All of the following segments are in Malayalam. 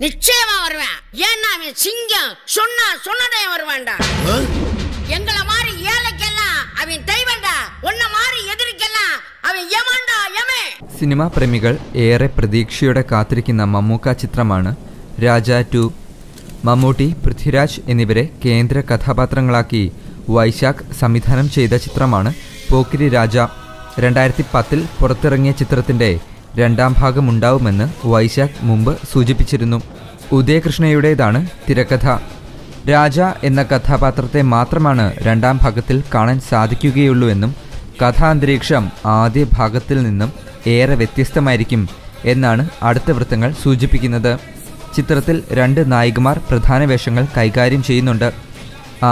நிச்சயமா வருவேன். ஏன்னா அவன் சிங்கம் சொன்னதே வருவான்டா. எங்களை மாதிரி ஏழைக்கெல்லாம் அவன் தெய்வம்டா. உன்ன மாதிரி எதிரிக்கெல்லாம் അവൻ യമണ്ടാ യമേ. സിനിമാ പ്രേമികൾ ഏറെ പ്രതീക്ഷയോടെ കാത്തിരിക്കുന്ന മമ്മൂക്ക ചിത്രമാണ് രാജ 2. മമ്മൂട്ടി, പൃഥ്വിരാജ് എന്നിവരെ കേന്ദ്ര കഥാപാത്രങ്ങളാക്കി വൈശാഖ് സംവിധാനം ചെയ്ത ചിത്രമാണ് പോക്കിരി രാജ. 2010 പുറത്തിറങ്ങിയ ചിത്രത്തിൻ്റെ രണ്ടാം ഭാഗമുണ്ടാവുമെന്ന് വൈശാഖ് മുമ്പ് സൂചിപ്പിച്ചിരുന്നു. ഉദയകൃഷ്ണയുടേതാണ് തിരക്കഥ. രാജ എന്ന കഥാപാത്രത്തെ മാത്രമാണ് രണ്ടാം ഭാഗത്തിൽ കാണാൻ സാധിക്കുകയുള്ളൂവെന്നും കഥാന്തരീക്ഷം ആദ്യ ഭാഗത്തിൽ നിന്നും ഏറെ വ്യത്യസ്തമായിരിക്കും എന്നാണ് അടുത്ത വൃത്തങ്ങൾ സൂചിപ്പിക്കുന്നത്. ചിത്രത്തിൽ 2 നായികമാർ പ്രധാന വേഷങ്ങൾ കൈകാര്യം ചെയ്യുന്നുണ്ട്.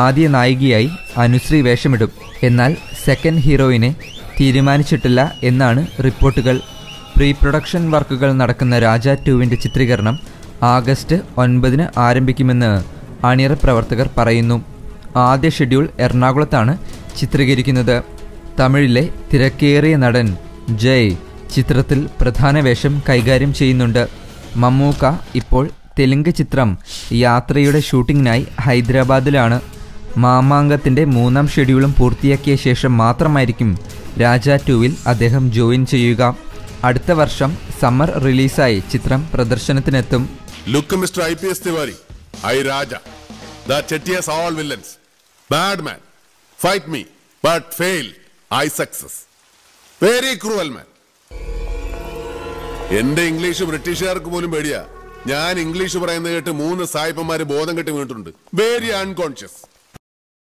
ആദ്യ നായികയായി അനുശ്രീ വേഷമിടും. എന്നാൽ സെക്കൻഡ് ഹീറോയിനെ തീരുമാനിച്ചിട്ടില്ല എന്നാണ് റിപ്പോർട്ടുകൾ. പ്രീ പ്രൊഡക്ഷൻ വർക്കുകൾ നടക്കുന്ന രാജ 2വിൻ്റെ ചിത്രീകരണം ആഗസ്റ്റ് 9 ആരംഭിക്കുമെന്ന് അണിയറ പ്രവർത്തകർ പറയുന്നു. ആദ്യ ഷെഡ്യൂൾ എറണാകുളത്താണ് ചിത്രീകരിക്കുന്നത്. തമിഴിലെ തിരക്കേറിയ നടൻ ജയ് ചിത്രത്തിൽ പ്രധാന വേഷം കൈകാര്യം ചെയ്യുന്നുണ്ട്. മമ്മൂക്ക ഇപ്പോൾ തെലുങ്ക് ചിത്രം യാത്രയുടെ ഷൂട്ടിങ്ങിനായി ഹൈദരാബാദിലാണ്. മാമാങ്കത്തിൻ്റെ 3ാം ഷെഡ്യൂളും പൂർത്തിയാക്കിയ ശേഷം മാത്രമായിരിക്കും രാജ 2വിൽ അദ്ദേഹം ജോയിൻ ചെയ്യുക. അടുത്ത വർഷം സമ്മർ റിലീസായി ചിത്രം പ്രദർശനത്തിനെത്തും. Look, Mr. IPS Tiwari, I Raja. The Chettias all villains. Bad man. Fight me, but fail. I success. Very cruel man. എന്റെ ഇംഗ്ലീഷ് ബ്രിട്ടീഷുകാർക്ക് പോലും പേടിയാ. ഞാൻ ഇംഗ്ലീഷ് പറയുന്നത് കേട്ട് 3 സായിപ്പന്മാര് ബോധം കെട്ടി വീണിട്ടുണ്ട്. Very unconscious.